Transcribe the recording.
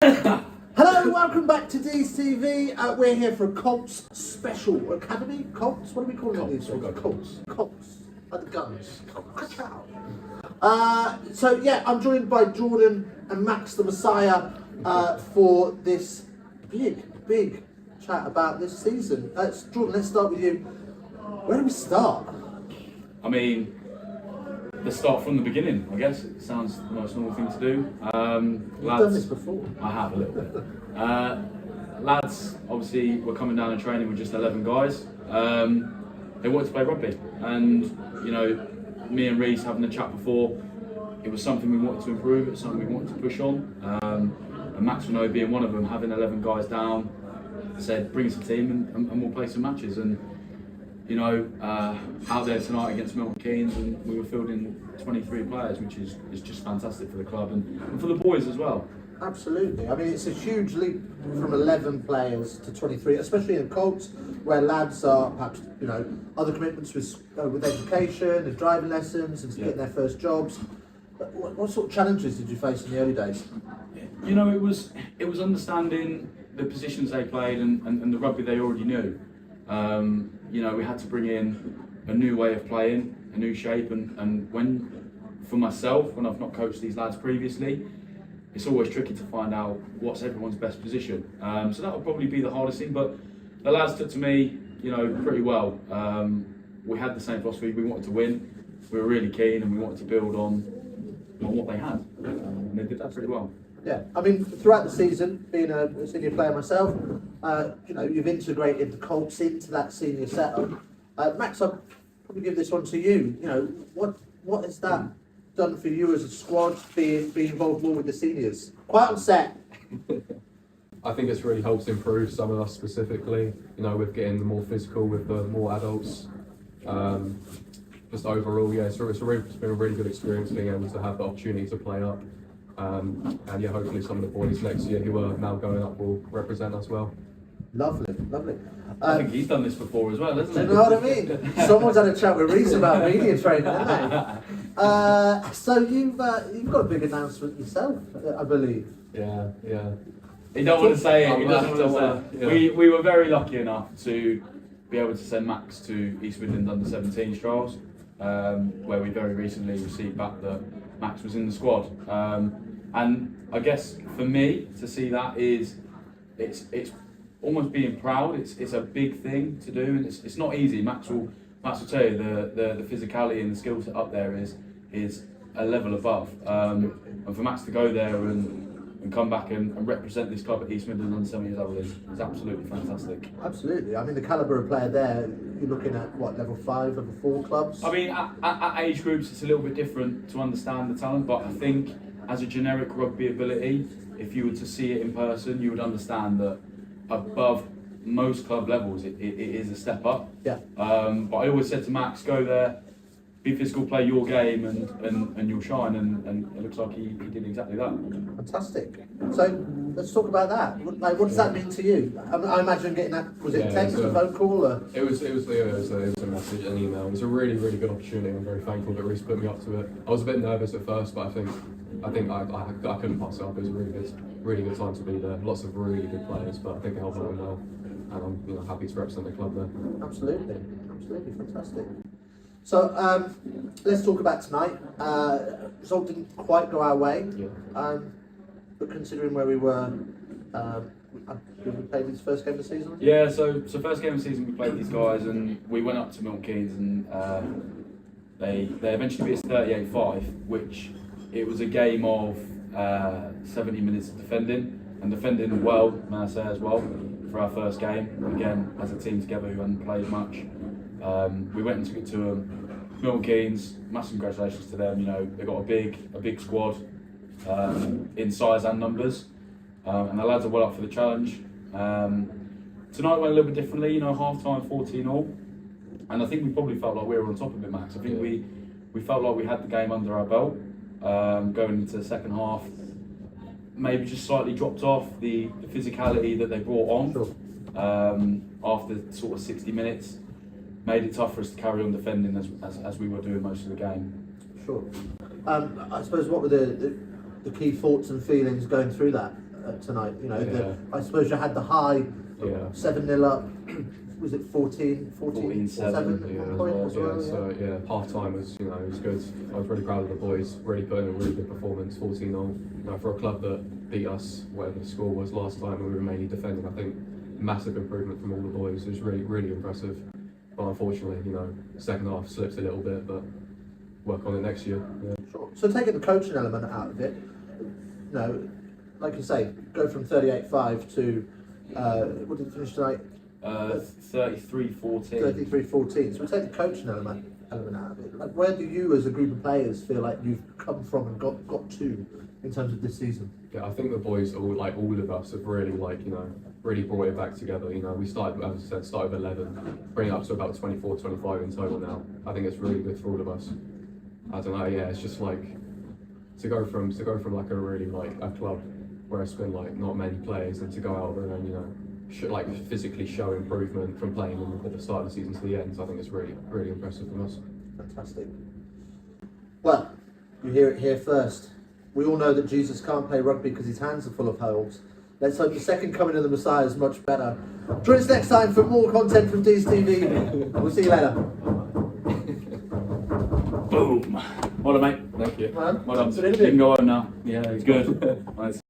Hello, welcome back to Dees TV. We're here for a Colts special academy. Colts? What do we call it these days? Colts. Colts. Like the guns. So yeah, I'm joined by Jordan and Max the Messiah for this big chat about this season. Jordan, let's start with you. Where do we start? I mean, let's start from the beginning, I guess. It sounds the most normal thing to do. You've done this before. I have a little bit. Lads, obviously, we're coming down and training with just 11 guys. They wanted to play rugby. And, you know, me and Reese having a chat before, it was something we wanted to improve, it was something we wanted to push on. And Max Renaud being one of them, having 11 guys down, said, bring us a team and we'll play some matches. And, you know, out there tonight against Milton Keynes, and we were fielding 23 players, which is just fantastic for the club and for the boys as well. Absolutely. I mean, it's a huge leap from 11 players to 23, especially in Colts, where lads are perhaps, you know, other commitments with education and driving lessons and getting their first jobs. But what sort of challenges did you face in the early days? You know, it was understanding the positions they played and the rugby they already knew. You know, we had to bring in a new way of playing, a new shape, and for myself, when I've not coached these lads previously, it's always tricky to find out what's everyone's best position. So that would probably be the hardest thing, but the lads took to me, you know, pretty well. We had the same philosophy, we wanted to win, we were really keen, and we wanted to build on what they had, and they did that pretty well. Yeah, I mean, throughout the season, being a senior player myself, you know, you've integrated the Colts into that senior setup. Max, I'll probably give this one to you. You know, what has that done for you as a squad, being involved more with the seniors? Quite on set. I think it's really helped improve some of us specifically, you know, with getting more physical with the more adults. Just overall, yeah, it's been a really good experience being able to have the opportunity to play up. And yeah, hopefully some of the boys next year who are now going up will represent us well. Lovely. I think he's done this before as well, hasn't he? Do you know what I mean? Someone's had a chat with Reese about media training, haven't they? So you've got a big announcement yourself, I believe. Yeah. He don't want to say it. He I'm doesn't want to say it. We were very lucky enough to be able to send Max to East Midlands under-17 trials, where we very recently received back that Max was in the squad. And I guess for me to see that is, it's almost being proud. It's a big thing to do, and it's not easy. Max will tell you the physicality and the skill set up there is a level above. And for Max to go there and come back and represent this club at East Midlands under 7 years old is absolutely fantastic. Absolutely. I mean, the calibre of player there, you're looking at what, level 5, level 4 clubs? I mean, at age groups, it's a little bit different to understand the talent, but I think as a generic rugby ability, if you were to see it in person, you would understand that above most club levels, it is a step up. Yeah. But I always said to Max, go there, be physical, play your game, and you'll shine. And it looks like he did exactly that. Fantastic. So let's talk about that. What does that mean to you? I imagine getting that, was it text, a phone call? Or? It was a message, an email. It was a really good opportunity. I'm very thankful that Reece put me up to it. I was a bit nervous at first, but I think I couldn't pass it up. It was a really good time to be there. Lots of really good players, but I think it helped them well, and I'm happy to represent the club there. Absolutely, fantastic. So let's talk about tonight. Result didn't quite go our way, but considering where we were, we played this first game of the season. Yeah, so first game of the season we played these guys, and we went up to Milton Keynes, and they eventually beat us 38-5, which it was a game of 70 minutes of defending well, may I say as well, for our first game. Again, as a team together who hadn't played much. We went and took it to Milton Keynes. Massive congratulations to them. You know, they got a big squad in size and numbers, and the lads are well up for the challenge. Tonight went a little bit differently. You know, half time 14-all, and I think we probably felt like we were on top of it, Max. I think we felt like we had the game under our belt going into the second half. Maybe just slightly dropped off the physicality that they brought on. Sure. After sort of 60 minutes. Made it tough for us to carry on defending as we were doing most of the game. Sure. I suppose what were the key thoughts and feelings going through that? tonight. You know, Yeah. I suppose you had the high, Yeah. 7-0 up. Was it 14-7 14-7, at one point as well? So yeah, half time was it was good. I was really proud of the boys. Really put in a really good performance. 14-0. You know, for a club that beat us, whatever the score was last time, and we were mainly defending. I think massive improvement from all the boys. It was really impressive. But unfortunately, second half slips a little bit. But work on it next year. Yeah. Sure. So taking the coaching element out of it, like you say, go from 38-5 to what did it finish tonight? 33-14. 33-14. So we take the coaching element out of it. Like, where do you, as a group of players, feel like you've come from and got to in terms of this season? Yeah, I think the boys, all of us, have really really brought it back together. We started, as I said, with 11, bringing it up to about 24, 25 in total now. I think it's really good for all of us. I don't know. Yeah, it's just like to go from like a really a club where it's been not many players, and to go out there and physically show improvement from playing at the start of the season to the end. So I think it's really impressive from us. Fantastic. Well, you hear it here first. We all know that Jesus can't play rugby because his hands are full of holes. Let's hope the second coming of the Messiah is much better. Join us next time for more content from Dees TV. We'll see you later. Boom. Well done, mate. Thank you. Well done. Good You can go on now. Yeah, it's good. Nice.